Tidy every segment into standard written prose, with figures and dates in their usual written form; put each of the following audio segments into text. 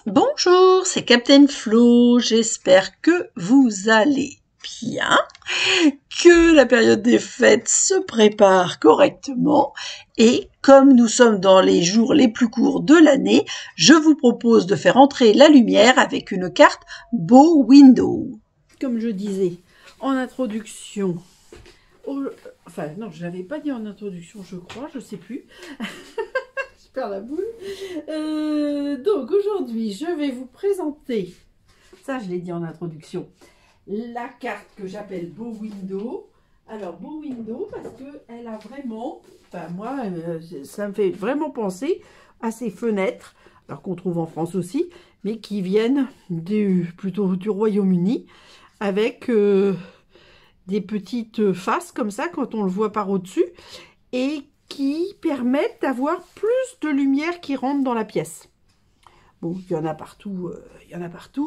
Bonjour, c'est Captain Flo, j'espère que vous allez bien, que la période des fêtes se prépare correctement et comme nous sommes dans les jours les plus courts de l'année, je vous propose de faire entrer la lumière avec une carte Bow Window. Comme je disais en introduction, enfin non, je ne l'avais pas dit en introduction je crois, je ne sais plus. La boule. Donc aujourd'hui je vais vous présenter, ça je l'ai dit en introduction, la carte que j'appelle Bow Window. Alors Bow Window parce que elle a vraiment, enfin moi ça me fait vraiment penser à ces fenêtres, alors qu'on trouve en France aussi, mais qui viennent plutôt du Royaume-Uni, avec des petites faces comme ça quand on le voit par au-dessus, et qui permettent d'avoir plus de lumière qui rentre dans la pièce. Bon, il y en a partout,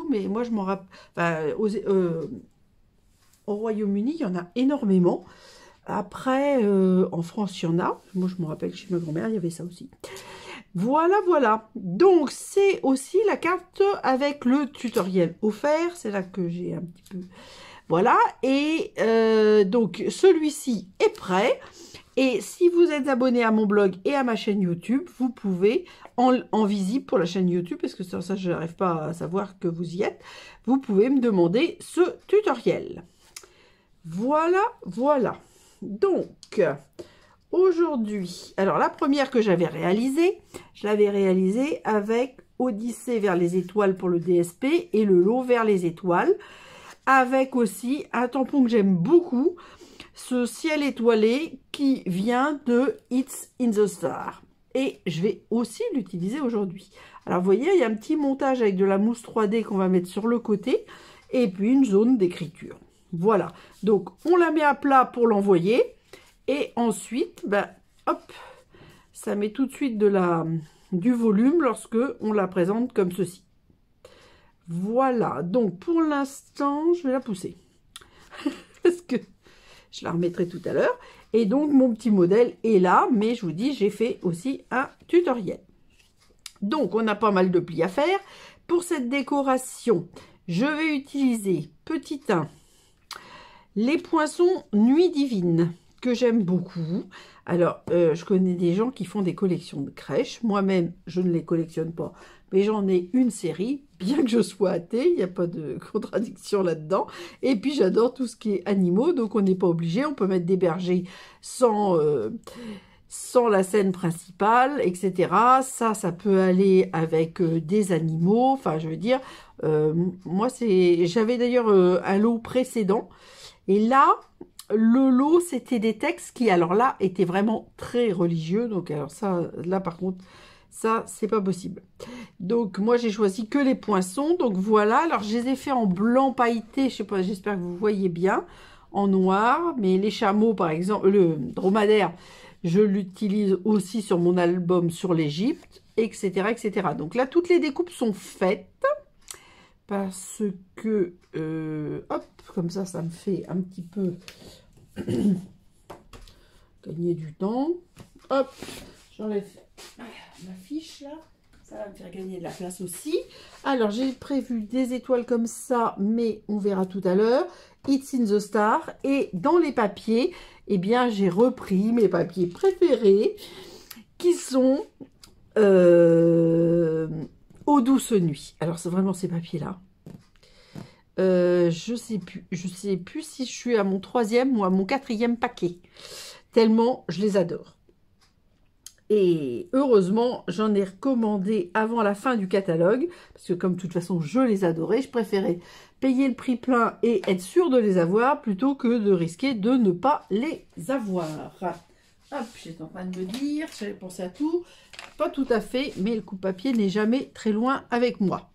mais moi je m'en rappelle. Enfin, au Royaume-Uni, il y en a énormément. Après, en France, il y en a. Moi, je me rappelle chez ma grand-mère, il y avait ça aussi. Voilà, voilà. Donc, c'est aussi la carte avec le tutoriel offert. C'est là que j'ai un petit peu... Voilà. Et donc, celui-ci est prêt. Et si vous êtes abonné à mon blog et à ma chaîne YouTube, vous pouvez, en visible pour la chaîne YouTube, parce que ça je n'arrive pas à savoir que vous y êtes, vous pouvez me demander ce tutoriel. Voilà, voilà. Donc, aujourd'hui, alors la première que j'avais réalisée, je l'avais réalisée avec Odyssée vers les étoiles pour le DSP et le lot vers les étoiles, avec aussi un tampon que j'aime beaucoup, ce ciel étoilé qui vient de It's in the Star. Et je vais aussi l'utiliser aujourd'hui. Alors, vous voyez, il y a un petit montage avec de la mousse 3D qu'on va mettre sur le côté. Et puis, une zone d'écriture. Voilà. Donc, on la met à plat pour l'envoyer. Et ensuite, ben, hop, ça met tout de suite du volume lorsque on la présente comme ceci. Voilà. Donc, pour l'instant, je vais la pousser. Parce que... je la remettrai tout à l'heure. Et donc, mon petit modèle est là. Mais je vous dis, j'ai fait aussi un tutoriel. Donc, on a pas mal de plis à faire. Pour cette décoration, je vais utiliser, petit 1, les poinçons Nuit Divine, que j'aime beaucoup. Alors, je connais des gens qui font des collections de crèches. Moi-même, je ne les collectionne pas. Mais j'en ai une série, bien que je sois athée, il n'y a pas de contradiction là-dedans. Et puis j'adore tout ce qui est animaux, donc on n'est pas obligé, on peut mettre des bergers sans la scène principale, etc. Ça peut aller avec des animaux, enfin je veux dire, moi j'avais d'ailleurs un lot précédent, et là, le lot c'était des textes qui, alors là, étaient vraiment très religieux, donc alors ça, là par contre... ça, c'est pas possible. Donc, moi, j'ai choisi que les poinçons. Donc, voilà. Alors, je les ai fait en blanc pailleté. Je sais pas, j'espère que vous voyez bien. En noir. Mais les chameaux, par exemple, le dromadaire, je l'utilise aussi sur mon album sur l'Égypte, etc., etc. Donc, là, toutes les découpes sont faites. Parce que, hop, comme ça me fait un petit peu gagner du temps. Hop, j'enlève ma fiche là, ça va me faire gagner de la place aussi. Alors j'ai prévu des étoiles comme ça, mais on verra tout à l'heure. It's in the Star. Et dans les papiers, eh bien j'ai repris mes papiers préférés qui sont Aux douces nuits. Alors c'est vraiment ces papiers là. Je sais plus si je suis à mon 3e ou à mon 4e paquet, tellement je les adore. Et heureusement, j'en ai recommandé avant la fin du catalogue, parce que comme de toute façon, je les adorais, je préférais payer le prix plein et être sûre de les avoir, plutôt que de risquer de ne pas les avoir. Hop, j'étais en train de me dire, j'avais pensé à tout, pas tout à fait, mais le coupe-papier n'est jamais très loin avec moi.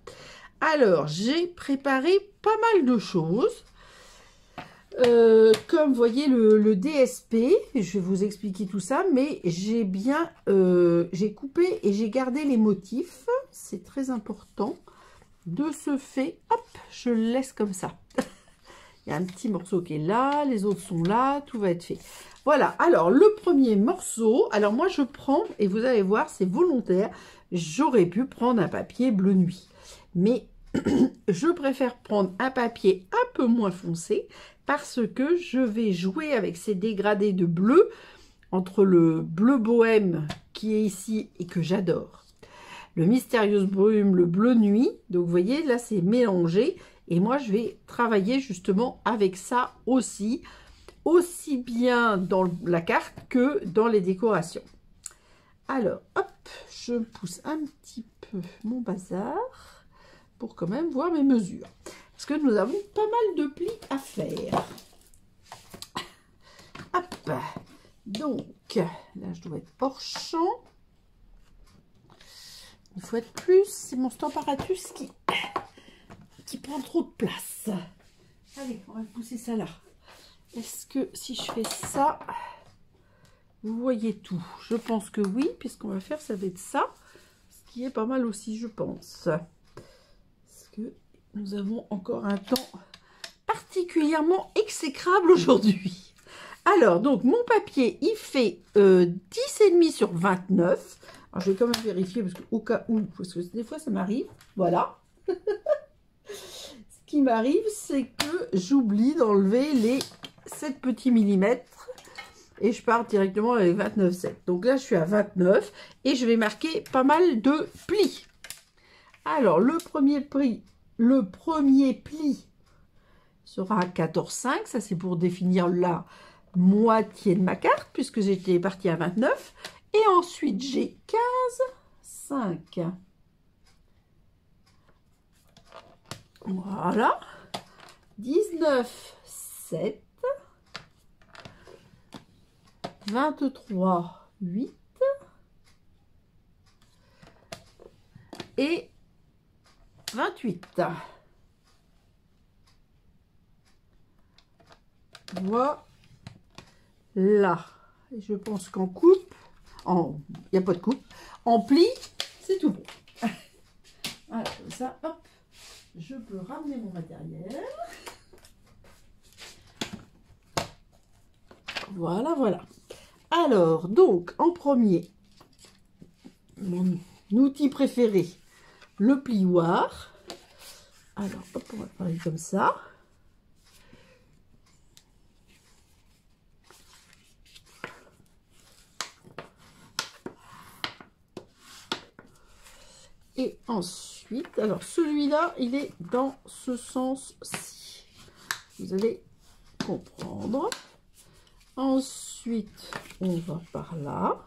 Alors, j'ai préparé pas mal de choses. Comme vous voyez le DSP, je vais vous expliquer tout ça, mais j'ai coupé et j'ai gardé les motifs, c'est très important. De ce fait, hop, je le laisse comme ça. Il y a un petit morceau qui est là, les autres sont là, tout va être fait. Voilà, alors le premier morceau, alors moi je prends, et vous allez voir, c'est volontaire, j'aurais pu prendre un papier bleu nuit. Mais je préfère prendre un papier un peu moins foncé parce que je vais jouer avec ces dégradés de bleu entre le bleu bohème qui est ici et que j'adore, le mystérieuse brume, le bleu nuit. Donc vous voyez là c'est mélangé et moi je vais travailler justement avec ça aussi bien dans la carte que dans les décorations. Alors hop, je pousse un petit peu mon bazar pour quand même voir mes mesures. Parce que nous avons pas mal de plis à faire. Hop. Donc, là, je dois être hors champ. Il faut être plus. C'est mon Stamparatus qui prend trop de place. Allez, on va pousser ça là. Est-ce que si je fais ça, vous voyez tout? Je pense que oui, puisqu'on va faire, ça va être ça. Ce qui est pas mal aussi, je pense. Que nous avons encore un temps particulièrement exécrable aujourd'hui. Alors, donc, mon papier, il fait 10,5 sur 29. Alors, je vais quand même vérifier, parce que, au cas où, parce que des fois, ça m'arrive. Voilà. Ce qui m'arrive, c'est que j'oublie d'enlever les 7 petits millimètres. Et je pars directement avec 29,7. Donc là, je suis à 29. Et je vais marquer pas mal de plis. Alors, le premier pli sera à 14,5. Ça, c'est pour définir la moitié de ma carte, puisque j'étais partie à 29. Et ensuite, j'ai 15,5. Voilà. 19,7. 23,8. Et 28. Voilà. Et je pense qu'en coupe, il n'y a pas de coupe, en pli, c'est tout bon. Voilà, comme ça, hop, je peux ramener mon matériel. Voilà, voilà. Alors, donc, en premier, mon outil préféré, le plioir. Alors, hop, on va parler comme ça. Et ensuite, alors celui-là, il est dans ce sens-ci. Vous allez comprendre. Ensuite, on va par là.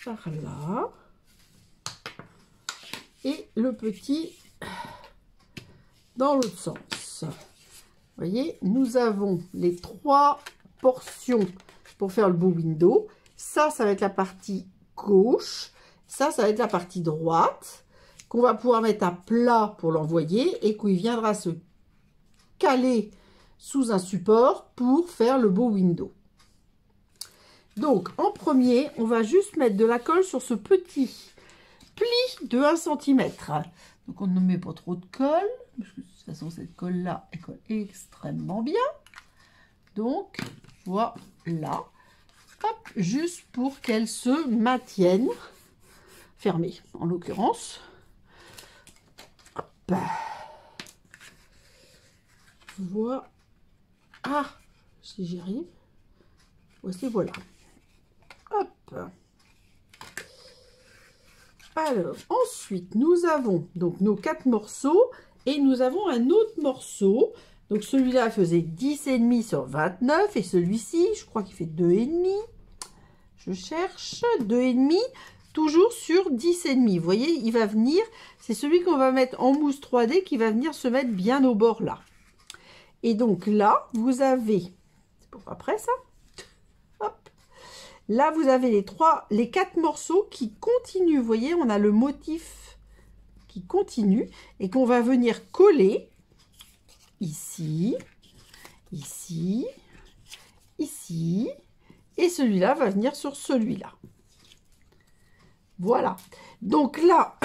Par là. Et le petit dans l'autre sens. Vous voyez, nous avons les 3 portions pour faire le beau window. Ça va être la partie gauche. Ça va être la partie droite qu'on va pouvoir mettre à plat pour l'envoyer et qu'il viendra se caler sous un support pour faire le beau window. Donc, en premier, on va juste mettre de la colle sur ce petit pli de 1 cm. Donc, on ne met pas trop de colle, parce que de toute façon, cette colle-là, elle colle extrêmement bien. Donc, voilà. Hop, juste pour qu'elle se maintienne fermée, en l'occurrence. Voilà. Ah, si j'y arrive. Voici, voilà. Hop. Alors, ensuite, nous avons donc nos 4 morceaux et nous avons un autre morceau. Donc, celui-là faisait 10,5 sur 29 et celui-ci, je crois qu'il fait 2,5. Je cherche 2,5, toujours sur 10,5. Vous voyez, il va venir, c'est celui qu'on va mettre en mousse 3D qui va venir se mettre bien au bord là. Et donc là, vous avez, c'est pour après ça, hop, là vous avez les 4 morceaux qui continuent. Vous voyez, on a le motif qui continue et qu'on va venir coller ici, ici, ici, et celui-là va venir sur celui-là. Voilà. Donc là,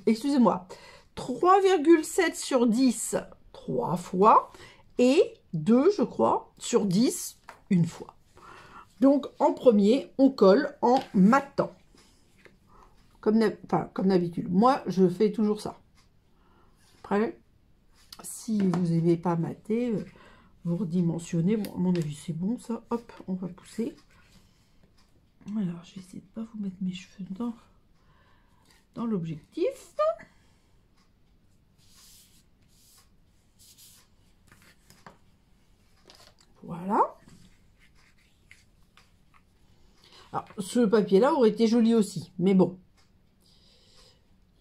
excusez-moi, 3,7 sur 10, 3 fois, et 2, je crois, sur 10, une fois. Donc, en premier, on colle en matant. Comme d'habitude. Moi, je fais toujours ça. Après, si vous n'aimez pas mater, vous redimensionnez. Bon, à mon avis, c'est bon, ça. Hop, on va pousser. Alors, je vais essayer de ne pas vous mettre mes cheveux dans l'objectif. Voilà. Alors, ce papier-là aurait été joli aussi, mais bon.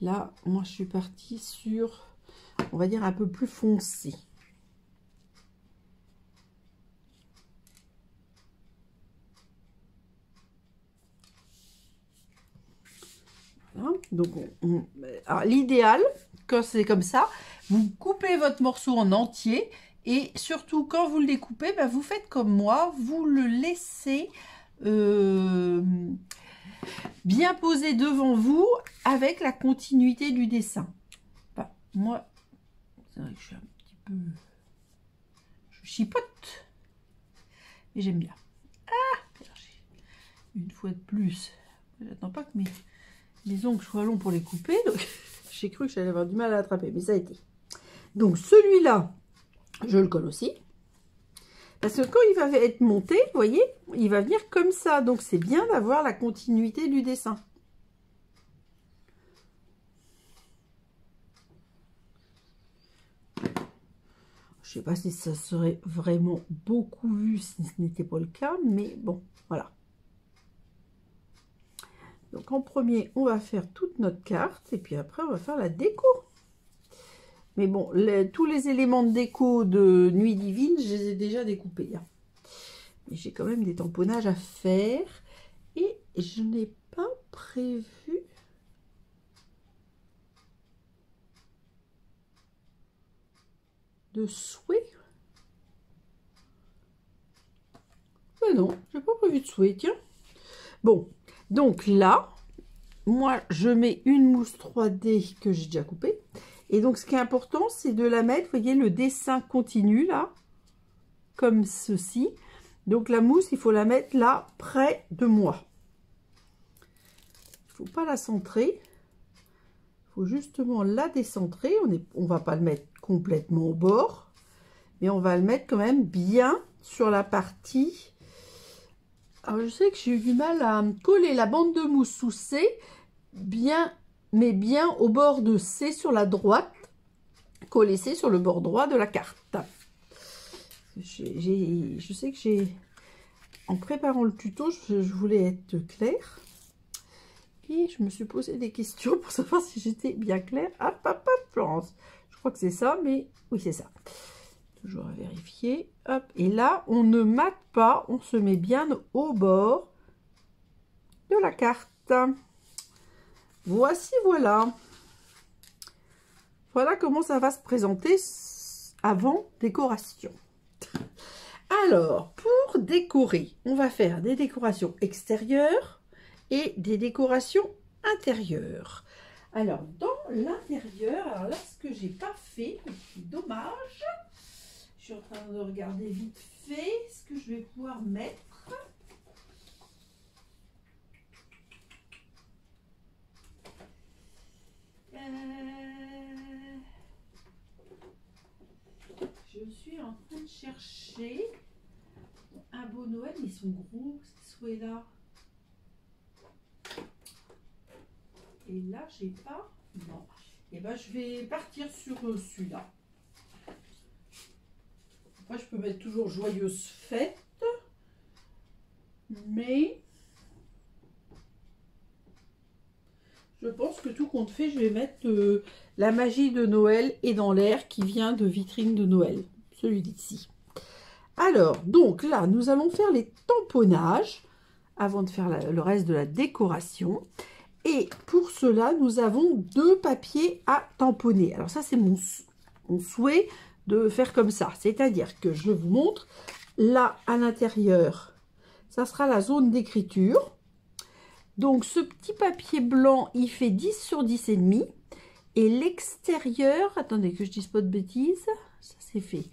Là, moi, je suis partie sur, on va dire, un peu plus foncé. Voilà. Donc, l'idéal, quand c'est comme ça, vous coupez votre morceau en entier et surtout, quand vous le découpez, ben, vous faites comme moi, vous le laissez bien posé devant vous avec la continuité du dessin. Enfin, moi, c'est vrai que je suis un petit peu... Je chipote. Mais j'aime bien. Ah, une fois de plus. J'attends pas que mes ongles soient longs pour les couper. J'ai cru que j'allais avoir du mal à l'attraper, mais ça a été. Donc celui-là, je le colle aussi. Parce que quand il va être monté, vous voyez, il va venir comme ça. Donc, c'est bien d'avoir la continuité du dessin. Je ne sais pas si ça serait vraiment beaucoup vu si ce n'était pas le cas. Mais bon, voilà. Donc, en premier, on va faire toute notre carte. Et puis après, on va faire la déco. Mais bon, tous les éléments de déco de Nuit Divine, je les ai déjà découpés. Hein. Mais j'ai quand même des tamponnages à faire. Et je n'ai pas prévu de souhait. Non, je n'ai pas prévu de souhait, tiens. Bon, donc là, moi, je mets une mousse 3D que j'ai déjà coupée. Et donc, ce qui est important, c'est de la mettre, vous voyez, le dessin continue, là, comme ceci. Donc, la mousse, il faut la mettre là, près de moi. Il ne faut pas la centrer. Il faut justement la décentrer. On ne va pas le mettre complètement au bord, mais on va le mettre quand même bien sur la partie. Alors, je sais que j'ai eu du mal à coller la bande de mousse sous C, mais bien au bord de C sur la droite, coller C sur le bord droit de la carte. Je sais que en préparant le tuto, je voulais être claire. Et je me suis posé des questions pour savoir si j'étais bien claire. Hop, hop, hop, Florence. Je crois que c'est ça, mais oui, c'est ça. Toujours à vérifier. Hop, et là, on ne mate pas, on se met bien au bord de la carte. Voici, voilà. Voilà comment ça va se présenter avant décoration. Alors, pour décorer, on va faire des décorations extérieures et des décorations intérieures. Alors, dans l'intérieur, alors là, ce que j'ai pas fait, c'est dommage. Je suis en train de regarder vite fait ce que je vais pouvoir mettre. Je suis en train de chercher un beau Noël, ils sont gros, ces souhaits-là. Et là, j'ai pas. Non. Et ben, je vais partir sur celui-là. Après, je peux mettre toujours joyeuse fête. Mais je pense que tout compte fait, je vais mettre la magie de Noël est dans l'air qui vient de Vitrine de Noël. Celui d'ici. Alors, donc là, nous allons faire les tamponnages avant de faire le reste de la décoration. Et pour cela, nous avons 2 papiers à tamponner. Alors ça, c'est mon souhait de faire comme ça. C'est-à-dire que je vous montre, là, à l'intérieur, ça sera la zone d'écriture. Donc, ce petit papier blanc, il fait 10 sur 10 et demi. Et l'extérieur, attendez que je dise pas de bêtises, ça c'est fait.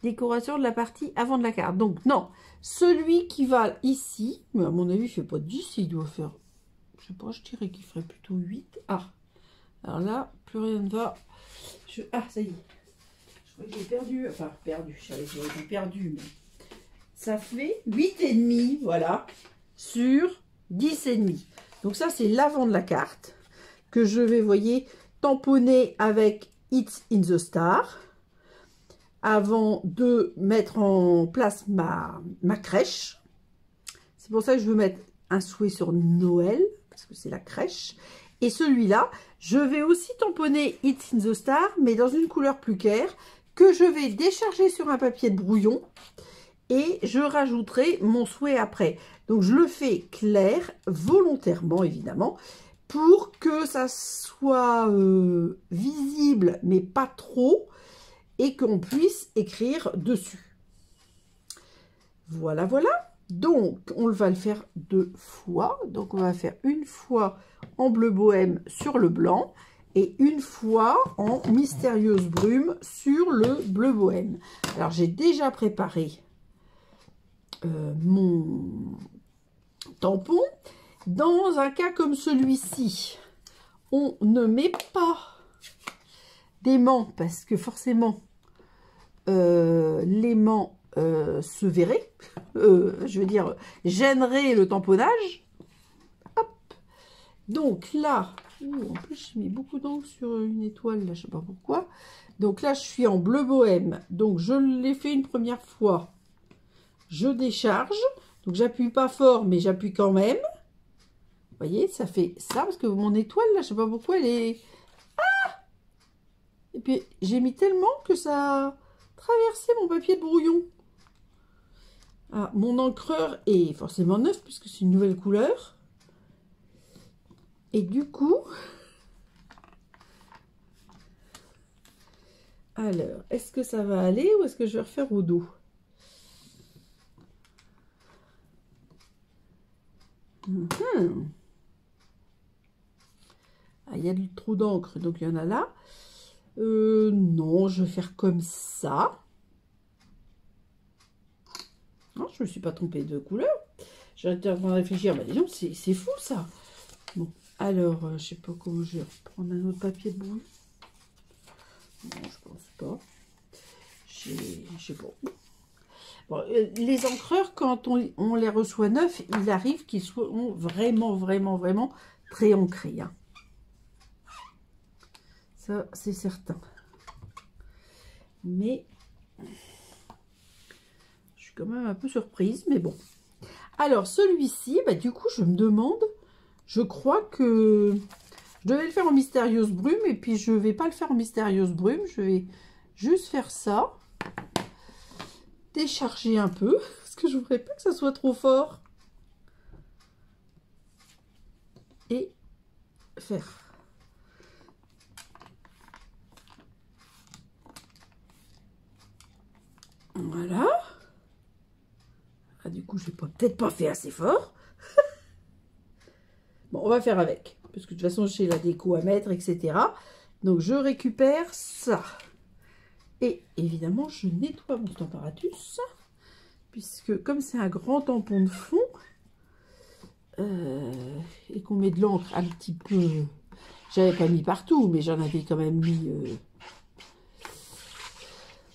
décoration de la partie avant de la carte. Donc, non, celui qui va ici, mais à mon avis, il fait pas 10, il doit faire, je sais pas, je dirais qu'il ferait plutôt 8. Ah, alors là, plus rien ne va. Ah, ça y est. Je crois que j'ai perdu, enfin, perdu, je savais que j'aurais perdu, mais ça fait 8,5, voilà, sur 10,5. Donc ça, c'est l'avant de la carte que je vais, voyez, tamponner avec It's in the Star avant de mettre en place ma crèche. C'est pour ça que je veux mettre un souhait sur Noël, parce que c'est la crèche. Et celui-là, je vais aussi tamponner It's in the Star, mais dans une couleur plus claire, que je vais décharger sur un papier de brouillon. Et je rajouterai mon souhait après. Donc, je le fais clair, volontairement, évidemment, pour que ça soit visible, mais pas trop, et qu'on puisse écrire dessus. Voilà, voilà. Donc, on va le faire 2 fois. Donc, on va faire une fois en bleu bohème sur le blanc et une fois en mystérieuse brume sur le bleu bohème. Alors, j'ai déjà préparé mon tampon. Dans un cas comme celui-ci, on ne met pas d'aimant parce que forcément l'aimant se verrait, je veux dire gênerait le tamponnage. Hop. Donc là, en plus j'ai mis beaucoup d'encre sur une étoile, là, je sais pas pourquoi. Donc là je suis en bleu bohème, donc je l'ai fait une première fois. Je décharge, donc j'appuie pas fort, mais j'appuie quand même. Vous voyez, ça fait ça, parce que mon étoile, là, je sais pas pourquoi, elle est... Ah! Et puis, j'ai mis tellement que ça a traversé mon papier de brouillon. Ah, mon encreur est forcément neuf, puisque c'est une nouvelle couleur. Et du coup... Alors, est-ce que ça va aller ou est-ce que je vais refaire au dos? Ah, il y a du trou d'encre, donc il y en a là. Non, je vais faire comme ça. Non, je me suis pas trompée de couleur. J'étais en train de réfléchir. Bah, disons, c'est fou ça. Bon, alors, je sais pas comment je vais reprendre un autre papier de brouille. Non, je pense pas. Je sais pas. Bon, les encreurs, quand on les reçoit neufs, il arrive qu'ils soient vraiment très ancrés. Hein. Ça, c'est certain. Mais je suis quand même un peu surprise, mais bon. Alors, celui-ci, bah, du coup, je me demande, je crois que je devais le faire en mystérieuse brume, et puis je vais pas le faire en mystérieuse brume, je vais juste faire ça. Décharger un peu, parce que je ne voudrais pas que ça soit trop fort. Et faire. Voilà. Ah, du coup, je n'ai peut-être pas fait assez fort. Bon, on va faire avec. Parce que de toute façon, j'ai la déco à mettre, etc. Donc, je récupère ça. Et évidemment, je nettoie mon Stamparatus. Puisque comme c'est un grand tampon de fond, et qu'on met de l'encre un petit peu... J'avais pas mis partout, mais j'en avais quand même mis...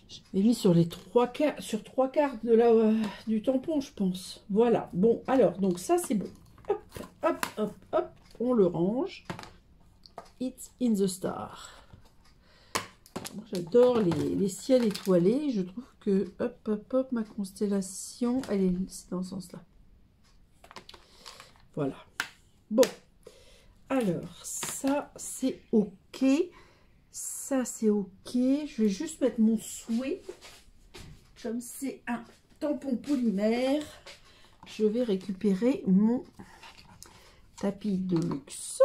J'ai mis sur les 3/4, sur 3/4 de la, du tampon, je pense. Voilà. Bon, alors, donc ça, c'est bon. Hop, hop, hop, hop. On le range. It's in the Star. J'adore les ciels étoilés. Je trouve que, hop, hop, hop, ma constellation, c'est dans ce sens-là. Voilà. Bon. Alors, ça, c'est OK. Ça, c'est OK. Je vais juste mettre mon souhait. Comme c'est un tampon polymère, je vais récupérer mon tapis de luxe.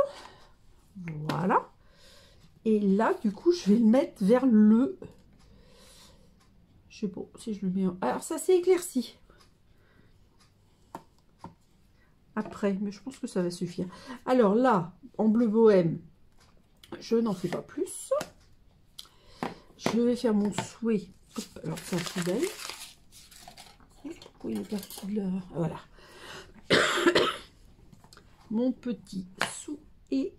Voilà. Et là, du coup, je vais le mettre vers le... Je sais pas si je le mets en... Alors, ça s'est éclairci. Après, mais je pense que ça va suffire. Alors là, en bleu bohème, je n'en fais pas plus. Je vais faire mon souhait Hop, alors c'est un poubelle. Pourquoi il est parti de là? Voilà. Mon petit sou est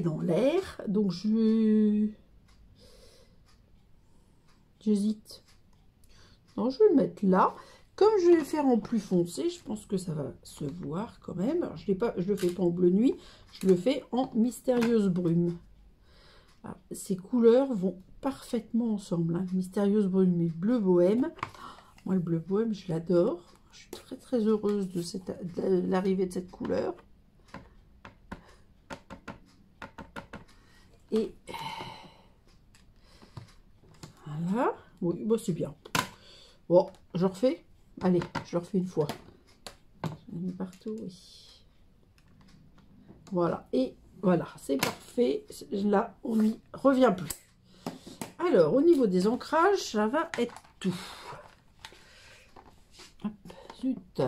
dans l'air. Donc j'hésite. Non, je vais le mettre là. Comme je vais le faire en plus foncé, je pense que ça va se voir quand même. Alors, je le fais pas en bleu nuit, je le fais en mystérieuse brume. Alors, ces couleurs vont parfaitement ensemble. Hein. Mystérieuse brume et bleu bohème. Moi, le bleu bohème, je l'adore. Je suis très très heureuse de l'arrivée de cette couleur. Et voilà. Oui, bon, c'est bien. Bon, je refais. Allez, je le refais une fois. Je l'ai mis partout, oui. Voilà, et voilà, c'est parfait. Là, on n'y revient plus. Alors, au niveau des ancrages, ça va être tout. Hop, zut.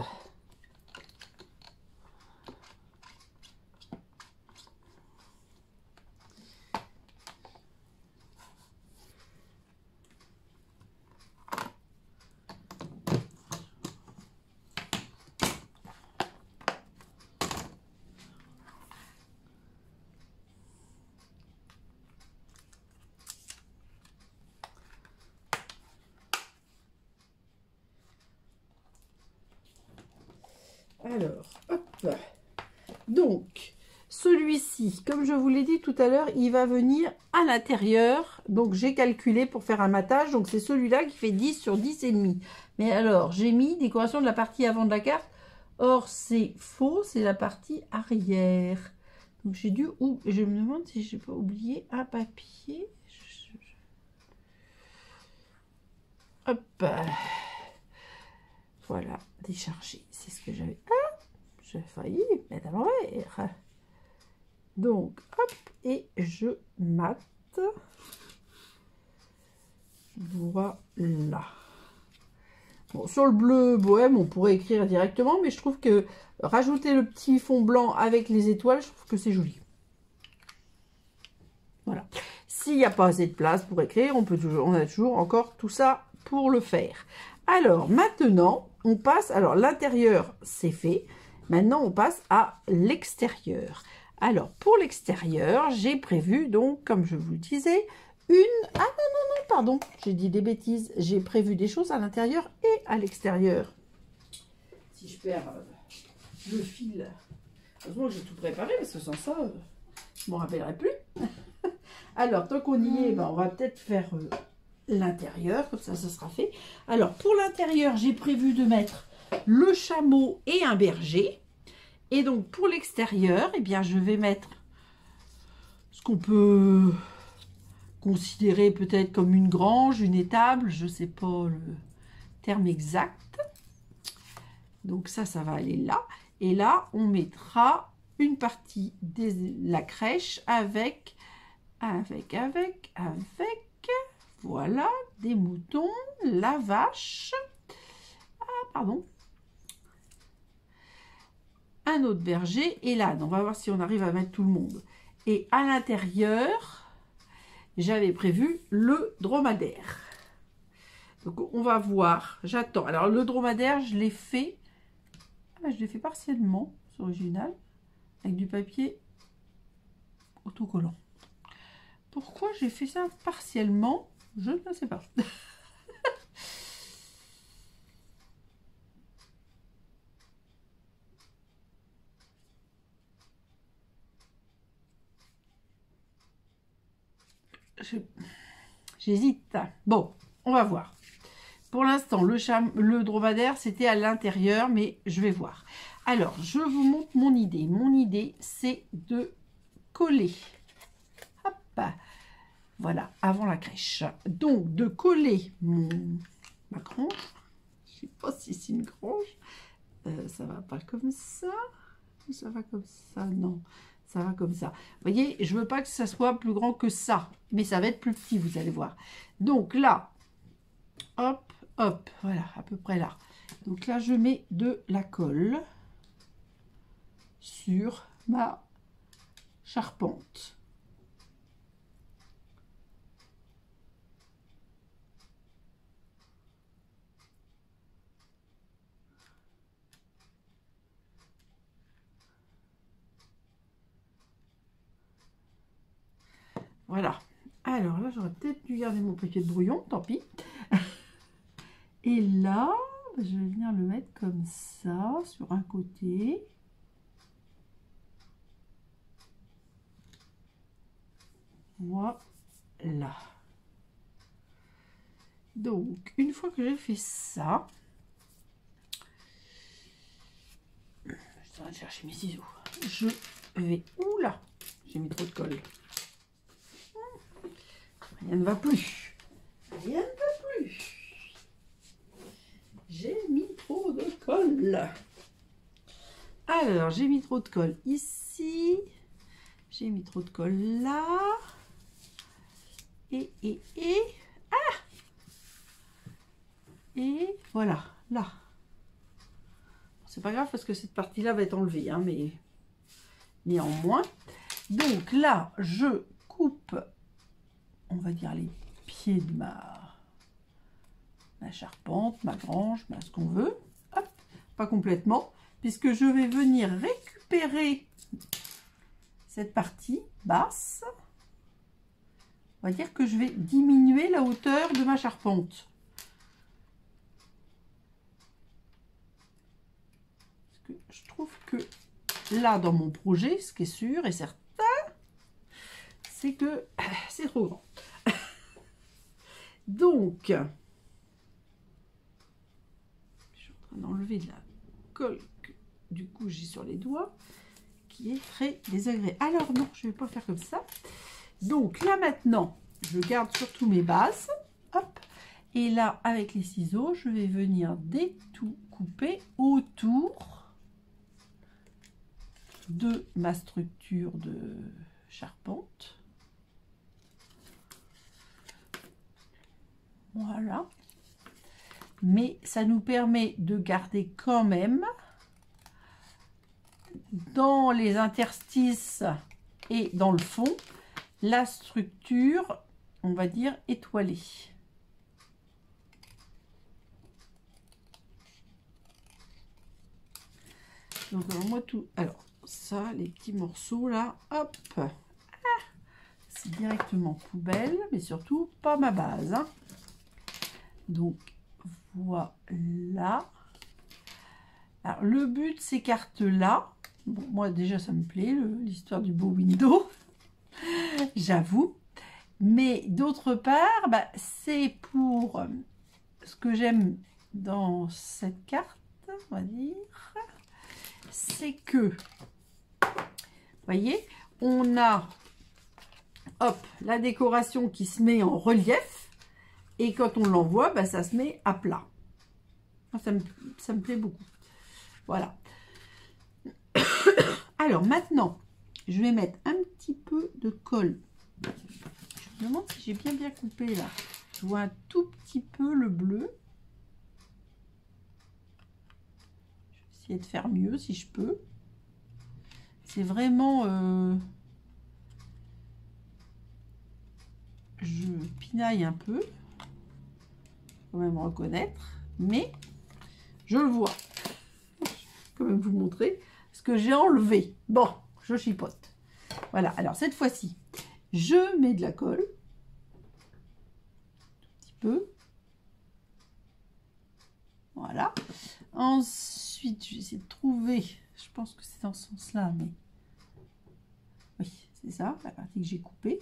Alors, hop. Donc, celui-ci, comme je vous l'ai dit tout à l'heure, il va venir à l'intérieur. Donc, j'ai calculé pour faire un matage. Donc, c'est celui-là qui fait 10 sur 10 et demi. Mais alors, j'ai mis décoration de la partie avant de la carte. Or, c'est faux, c'est la partie arrière. Donc, j'ai dû... je me demande si j'ai pas oublié un papier. Hop. Voilà, décharger. C'est ce que j'avais... Ah, j'ai failli mettre à l'envers. Donc, hop, et je mate. Voilà. Bon, sur le bleu bohème, on pourrait écrire directement, mais je trouve que rajouter le petit fond blanc avec les étoiles, je trouve que c'est joli. Voilà. S'il n'y a pas assez de place pour écrire, on a toujours encore tout ça pour le faire. Alors, maintenant, on passe... Alors, l'intérieur, c'est fait. Maintenant, on passe à l'extérieur. Alors, pour l'extérieur, j'ai prévu, donc, comme je vous le disais, une... Ah non, non, non, pardon, j'ai dit des bêtises. J'ai prévu des choses à l'intérieur et à l'extérieur. Si je perds le fil... Heureusement que j'ai tout préparé, parce que sans ça, je ne m'en rappellerai plus. Alors, tant qu'on y est, ben, on va peut-être faire l'intérieur, comme ça sera fait. Alors, pour l'intérieur, j'ai prévu de mettre le chameau et un berger. Et donc, pour l'extérieur, eh bien, je vais mettre ce qu'on peut considérer peut-être comme une grange, une étable, je ne sais pas le terme exact. Donc, ça va aller là. Et là, on mettra une partie de la crèche avec, voilà, des moutons, la vache, pardon, un autre berger et l'âne. On va voir si on arrive à mettre tout le monde. Et à l'intérieur, j'avais prévu le dromadaire. Donc on va voir, j'attends. Alors le dromadaire, je l'ai fait, partiellement, c'est original, avec du papier autocollant. Pourquoi j'ai fait ça partiellement? Je ne sais pas. J'hésite. Bon, on va voir. Pour l'instant, le dromadaire, c'était à l'intérieur, mais je vais voir. Alors, je vous montre mon idée. Mon idée, c'est de coller. Hop, voilà, avant la crèche. Donc, de coller ma grange. Je ne sais pas si c'est une grange. Ça va pas comme ça. Ça va comme ça, non. Ça va comme ça. Vous voyez, je veux pas que ça soit plus grand que ça. Mais ça va être plus petit, vous allez voir. Donc là, hop, hop, voilà, à peu près là. Donc là, je mets de la colle sur ma charpente. Voilà. Alors là, j'aurais peut-être dû garder mon papier de brouillon, tant pis. Et là, je vais venir le mettre comme ça, sur un côté. Voilà. Donc, une fois que j'ai fait ça, je vais chercher mes ciseaux. Je vais... Oula, j'ai mis trop de colle. Rien ne va plus. Rien ne va plus. J'ai mis trop de colle. Alors, j'ai mis trop de colle ici. J'ai mis trop de colle là. Et voilà, là. C'est pas grave parce que cette partie-là va être enlevée, hein, mais néanmoins. Donc là, je coupe, on va dire, les pieds de ma charpente, ma grange, ce qu'on veut. Hop, pas complètement, puisque je vais venir récupérer cette partie basse. On va dire que je vais diminuer la hauteur de ma charpente. Parce que je trouve que là, dans mon projet, ce qui est sûr et certain, c'est que c'est trop grand. Donc, je suis en train d'enlever de la colle que du coup j'ai sur les doigts, qui est très désagréable. Alors non, je ne vais pas faire comme ça. Donc là maintenant, je garde surtout mes bases. Hop. Et là, avec les ciseaux, je vais venir tout couper autour de ma structure de charpente. Voilà. Mais ça nous permet de garder quand même dans les interstices et dans le fond la structure, on va dire, étoilée. Donc alors moi tout, alors ça, les petits morceaux là, hop, c'est directement poubelle, mais surtout pas ma base, hein. Donc voilà. Alors le but de ces cartes là, bon, moi déjà ça me plaît, l'histoire du beau window, j'avoue. Mais d'autre part, bah, c'est pour ce que j'aime dans cette carte, on va dire, c'est que, vous voyez, on a, hop, la décoration qui se met en relief, et quand on l'envoie, bah, ça se met à plat. Ça me plaît beaucoup. Voilà. Alors maintenant, je vais mettre un petit peu de colle. Je me demande si j'ai bien coupé là. Je vois un tout petit peu le bleu. Je vais essayer de faire mieux si je peux. C'est vraiment... je pinaille un peu. Faut quand même reconnaître. Mais je le vois. Je vais quand même vous montrer ce que j'ai enlevé. Bon, je chipote. Voilà, alors cette fois-ci, je mets de la colle. Un petit peu. Voilà. Ensuite, je vais essayer de trouver, je pense que c'est dans ce sens-là, mais oui, c'est ça, la partie que j'ai coupée.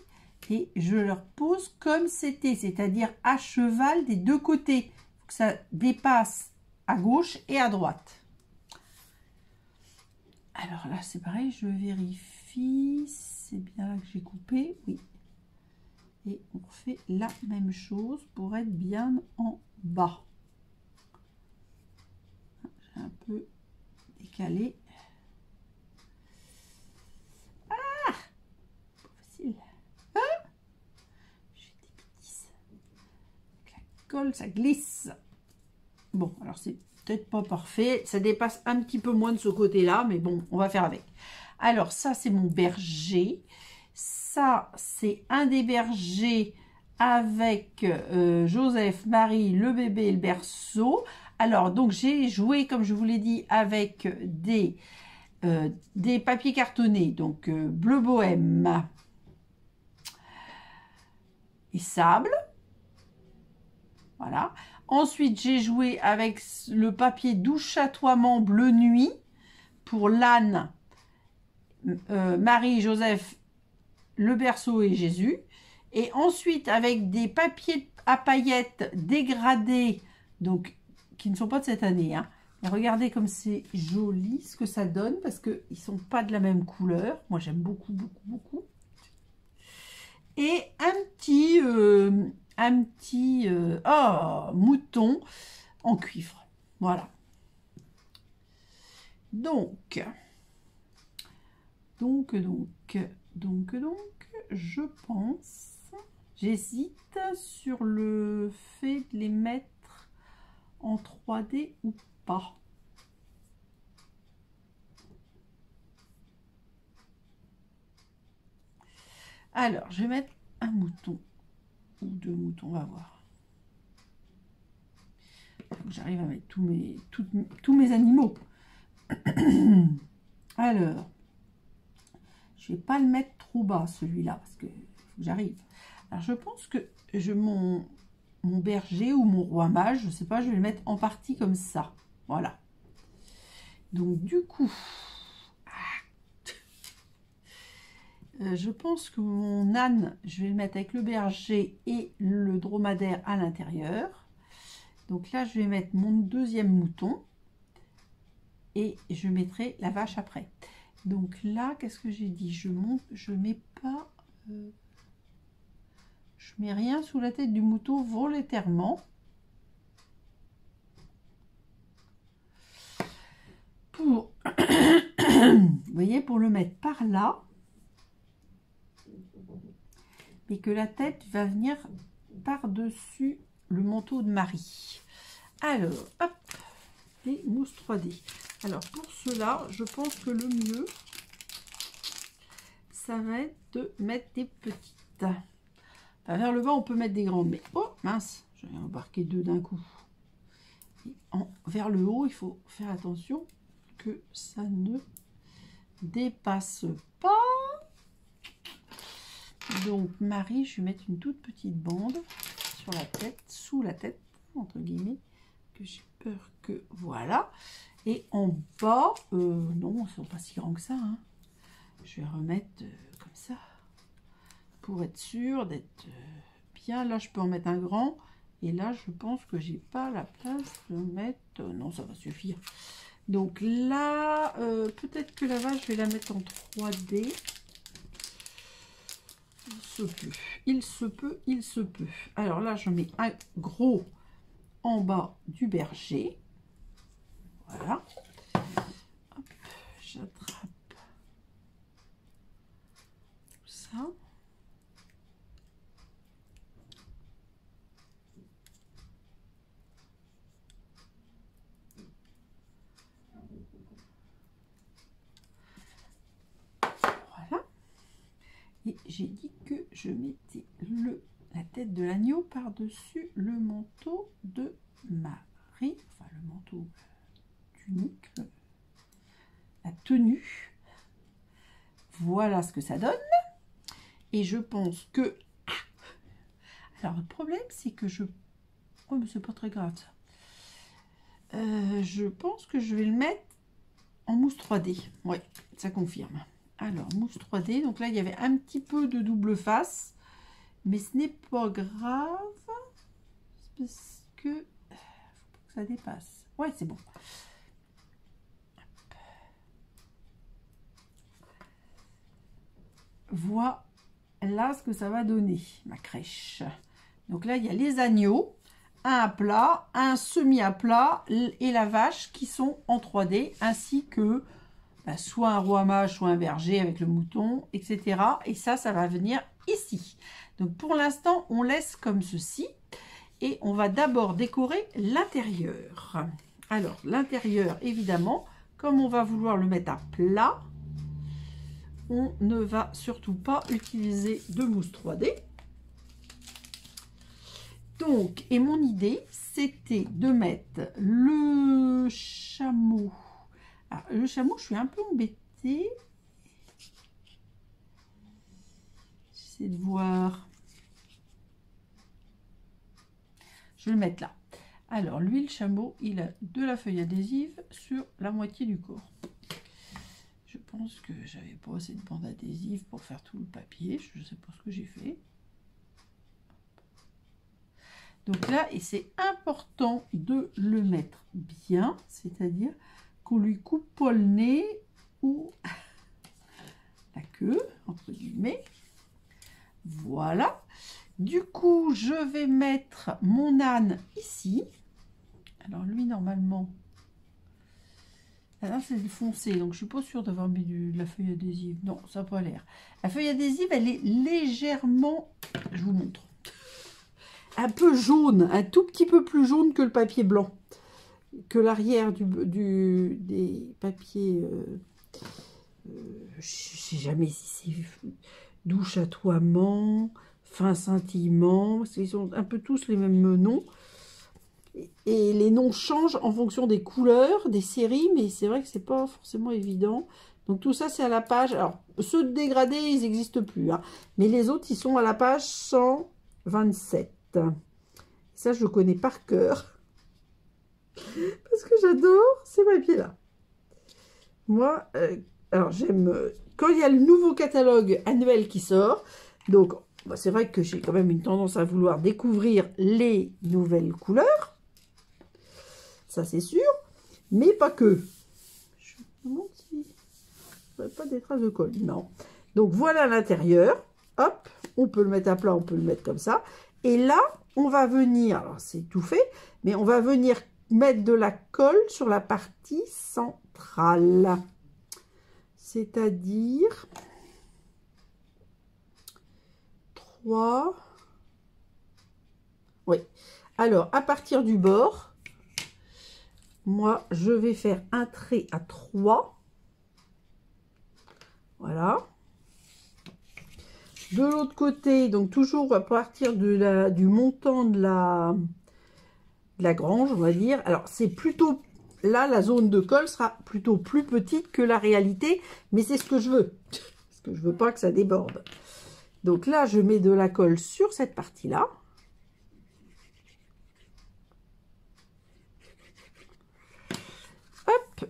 Et je le repose comme c'était, c'est-à-dire à cheval des deux côtés. Il faut que ça dépasse à gauche et à droite. Alors là, c'est pareil, je vérifie, c'est bien là que j'ai coupé, oui. Et on refait la même chose pour être bien en bas. J'ai un peu décalé. Ah, pas facile. Ah, j'ai des bêtises. La colle, ça glisse. Bon, alors c'est peut-être pas parfait. Ça dépasse un petit peu moins de ce côté-là, mais bon, on va faire avec. Alors ça, c'est mon berger. Ça, c'est un des bergers avec Joseph, Marie, le bébé et le berceau. Alors, donc, j'ai joué, comme je vous l'ai dit, avec des papiers cartonnés. Donc, bleu bohème, et sable. Voilà. Ensuite, j'ai joué avec le papier doux chatoiement bleu nuit pour l'âne, Marie, Joseph, le berceau et Jésus. Et ensuite, avec des papiers à paillettes dégradés, donc qui ne sont pas de cette année. Hein. Et regardez comme c'est joli ce que ça donne, parce qu'ils ne sont pas de la même couleur. Moi, j'aime beaucoup, beaucoup, beaucoup. Et un petit mouton en cuivre. Voilà. Donc, je pense, j'hésite sur le fait de les mettre en 3D ou pas. Alors, je vais mettre un mouton ou 2 moutons, on va voir. Il faut que j'arrive à mettre tous mes animaux. Alors, je vais pas le mettre trop bas celui-là parce que j'arrive. Alors, je pense que mon berger ou mon roi mage, je sais pas, je vais le mettre en partie comme ça. Voilà. Donc, du coup, je pense que mon âne, je vais le mettre avec le berger et le dromadaire à l'intérieur. Donc là, je vais mettre mon deuxième mouton et je mettrai la vache après. Donc là, qu'est-ce que j'ai dit? Je mets pas, je mets rien sous la tête du mouton volontairement. Pour, vous voyez, pour le mettre par là. Et que la tête va venir par-dessus le manteau de Marie. Alors, hop, les mousses 3D. Alors, pour cela, je pense que le mieux, ça va être de mettre des petites. Enfin, vers le bas, on peut mettre des grandes, mais oh, mince, je vais embarquer 2 d'un coup. Et vers le haut, il faut faire attention que ça ne dépasse pas. Donc Marie, je vais mettre une toute petite bande sur la tête, sous la tête, entre guillemets, que j'ai peur que... Voilà. Et en bas, non, ils ne sont pas si grands que ça. Hein. Je vais remettre comme ça, pour être sûr d'être bien. Là, je peux en mettre un grand. Et là, je pense que j'ai pas la place de mettre... non, ça va suffire. Donc là, peut-être que la vache, je vais la mettre en 3D. Il se peut, il se peut, il se peut. Alors là, je mets un gros en bas du berger. Voilà. J'attrape ça. Voilà. Et j'ai dit que je mettais la tête de l'agneau par-dessus le manteau de Marie. Enfin, le manteau tunique, la tenue. Voilà ce que ça donne. Et je pense que... Alors, le problème, c'est que je... Oh, mais c'est pas très grave, ça. Je pense que je vais le mettre en mousse 3D. Oui, ça confirme. Alors, mousse 3D. Donc là, il y avait un petit peu de double face. Mais ce n'est pas grave. Parce que... faut que ça dépasse. Ouais, c'est bon. Voilà ce que ça va donner, ma crèche. Donc là, il y a les agneaux, un à plat, un semi à plat et la vache qui sont en 3D, ainsi que soit un roi mage, soit un berger avec le mouton, etc. Et ça va venir ici. Donc pour l'instant, on laisse comme ceci. Et on va d'abord décorer l'intérieur. Alors, l'intérieur, évidemment, comme on va vouloir le mettre à plat, on ne va surtout pas utiliser de mousse 3D. Donc, et mon idée, c'était de mettre le chameau. Alors, le chameau, je suis un peu embêtée. J'essaie de voir. je vais le mettre là. Alors, lui, le chameau, il a de la feuille adhésive sur la moitié du corps. Je pense que j'avais pas assez de bande adhésive pour faire tout le papier. Je ne sais pas ce que j'ai fait. Donc là, et c'est important de le mettre bien, c'est-à-dire qu'on lui coupe pas le nez ou la queue, entre guillemets. Voilà. Du coup, je vais mettre mon âne ici. Alors lui, normalement, là, c'est foncé, donc je suis pas sûre d'avoir mis de la feuille adhésive. Non, ça n'a pas l'air. La feuille adhésive, elle est légèrement, je vous montre, un peu jaune, un tout petit peu plus jaune que le papier blanc, que l'arrière des papiers. Je ne sais jamais si c'est doux chatoiement, fin scintillement, ils sont un peu tous les mêmes noms. Et les noms changent en fonction des couleurs, des séries, mais c'est vrai que c'est pas forcément évident. Donc tout ça, c'est à la page. Alors, ceux de dégradés, ils n'existent plus, hein, mais les autres, ils sont à la page 127. Ça, je le connais par cœur. Parce que j'adore ces papiers-là. Moi, alors j'aime... quand il y a le nouveau catalogue annuel qui sort, donc bah, c'est vrai que j'ai quand même une tendance à vouloir découvrir les nouvelles couleurs. Ça, c'est sûr. Mais pas que. Je me demande si... il n'y a pas des traces de colle. Non. Donc, voilà l'intérieur. Hop, on peut le mettre à plat, on peut le mettre comme ça. Et là, on va venir... alors, c'est tout fait. Mais on va venir mettre de la colle sur la partie centrale. C'est-à-dire... 3... oui. Alors, à partir du bord... moi, je vais faire un trait à 3. Voilà. De l'autre côté, donc toujours à partir du montant de la grange, on va dire. Alors, c'est plutôt... là, la zone de colle sera plutôt plus petite que la réalité, mais c'est ce que je veux. Parce que je veux pas que ça déborde. Donc là, je mets de la colle sur cette partie-là.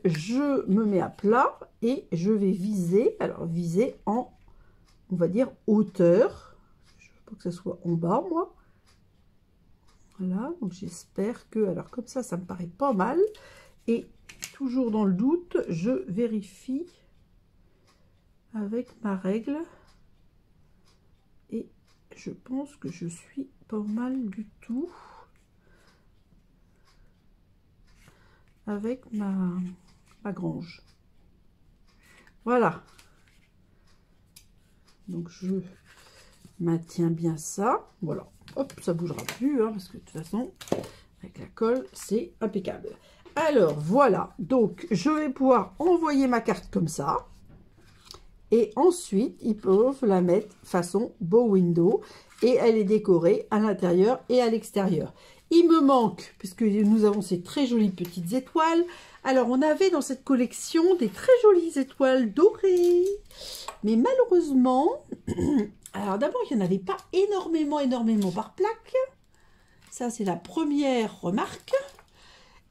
Je me mets à plat et je vais viser, alors viser en, on va dire, hauteur. Je veux pas que ce soit en bas, moi. Voilà, donc j'espère que, alors comme ça me paraît pas mal. Et toujours dans le doute, je vérifie avec ma règle. Et je pense que je suis pas mal du tout. Avec ma grange. Voilà. Donc je maintiens bien ça. Voilà. Hop, ça bougera plus, hein, parce que de toute façon, avec la colle, c'est impeccable. Alors, voilà. Donc, je vais pouvoir envoyer ma carte comme ça. Et ensuite, ils peuvent la mettre façon bow window. Et elle est décorée à l'intérieur et à l'extérieur. Il me manque, puisque nous avons ces très jolies petites étoiles. Alors, on avait dans cette collection des très jolies étoiles dorées. Mais malheureusement, alors d'abord, il n'y en avait pas énormément par plaque. Ça, c'est la première remarque.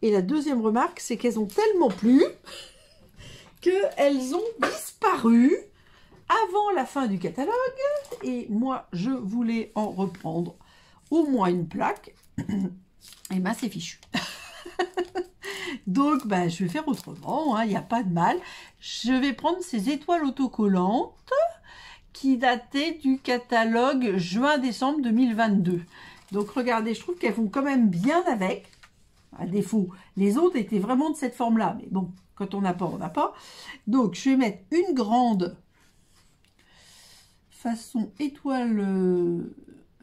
Et la deuxième remarque, c'est qu'elles ont tellement plu qu'elles ont disparu avant la fin du catalogue. Et moi, je voulais en reprendre au moins une plaque. Et ben, c'est fichu. Donc, ben, je vais faire autrement, hein, il n'y a pas de mal. Je vais prendre ces étoiles autocollantes qui dataient du catalogue juin-décembre 2022. Donc, regardez, je trouve qu'elles vont quand même bien avec. À défaut, les autres étaient vraiment de cette forme-là. Mais bon, quand on n'a pas, on n'a pas. Donc, je vais mettre une grande façon étoile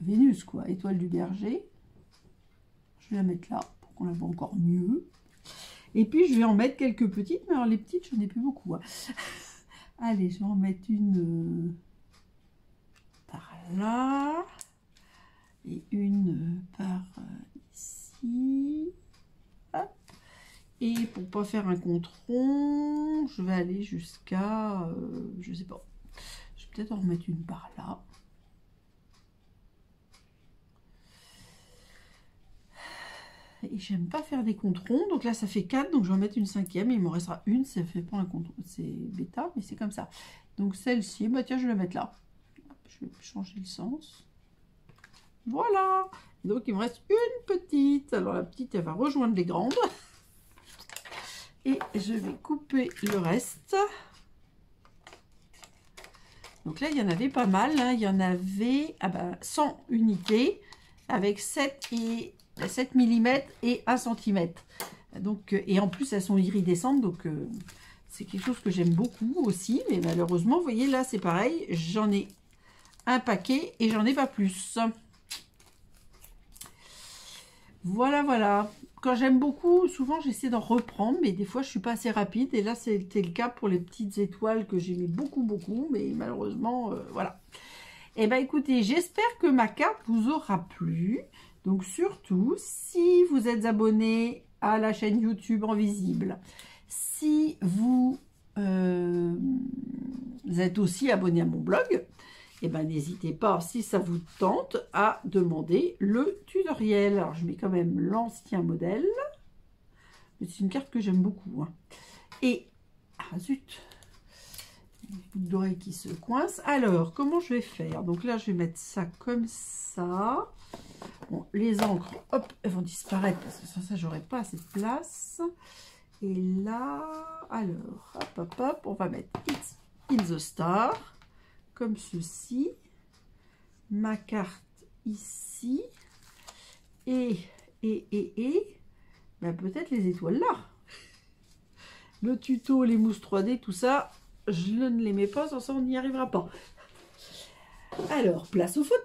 Vénus, quoi, étoile du berger. Je vais la mettre là pour qu'on la voit encore mieux. Et puis, je vais en mettre quelques petites. Mais alors, les petites, je n'en ai plus beaucoup. Hein. Allez, je vais en mettre une par là. Et une par ici. Hop. Et pour pas faire un compte rond, je vais aller jusqu'à... je sais pas. Je vais peut-être en remettre une par là. Et j'aime pas faire des comptes ronds. Donc là, ça fait 4. Donc je vais en mettre une 5e. Il m'en restera une. Ça fait pas un compte rond. C'est bêta, mais c'est comme ça. Donc celle-ci, bah tiens, je vais la mettre là. Je vais changer le sens. Voilà. Donc il me reste une petite. Alors la petite, elle va rejoindre les grandes. Et je vais couper le reste. Donc là, il y en avait pas mal. Hein. Il y en avait 100 unités avec 7 mm et 1 cm. Donc, et en plus, elles sont iridescentes. Donc, c'est quelque chose que j'aime beaucoup aussi. Mais malheureusement, vous voyez, là, c'est pareil. J'en ai un paquet et j'en ai pas plus. Voilà, voilà. Quand j'aime beaucoup, souvent, j'essaie d'en reprendre. Mais des fois, je suis pas assez rapide. Et là, c'était le cas pour les petites étoiles que j'aimais beaucoup, beaucoup. Mais malheureusement, voilà. Eh bien, écoutez, j'espère que ma carte vous aura plu. Donc, surtout, si vous êtes abonné à la chaîne YouTube En Visible, si vous êtes aussi abonné à mon blog, eh bien, n'hésitez pas, si ça vous tente, à demander le tutoriel. Alors, je mets quand même l'ancien modèle. C'est une carte que j'aime beaucoup. Hein. Et, ah zut, une boucle d'oreille qui se coince. Alors, comment je vais faire? Donc là, je vais mettre ça comme ça. Bon, les encres, hop, elles vont disparaître parce que sans ça, j'aurai pas assez de place. Et là, alors, hop, hop, hop, on va mettre It's in the Star, comme ceci. Ma carte ici. Et ben, peut-être les étoiles là. Le tuto, les mousses 3D, tout ça, je ne les mets pas, sans ça, on n'y arrivera pas. Alors, place aux photos.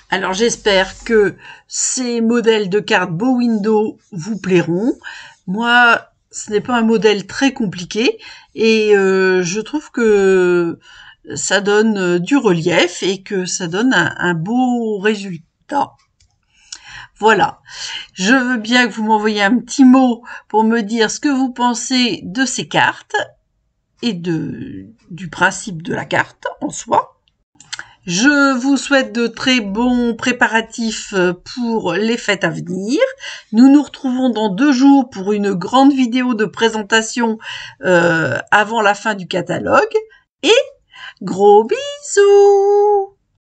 Alors, j'espère que ces modèles de cartes Bow Window vous plairont. Moi, ce n'est pas un modèle très compliqué et je trouve que ça donne du relief et que ça donne un beau résultat. Voilà, je veux bien que vous m'envoyiez un petit mot pour me dire ce que vous pensez de ces cartes et du principe de la carte en soi. Je vous souhaite de très bons préparatifs pour les fêtes à venir. Nous nous retrouvons dans 2 jours pour une grande vidéo de présentation avant la fin du catalogue. Et gros bisous!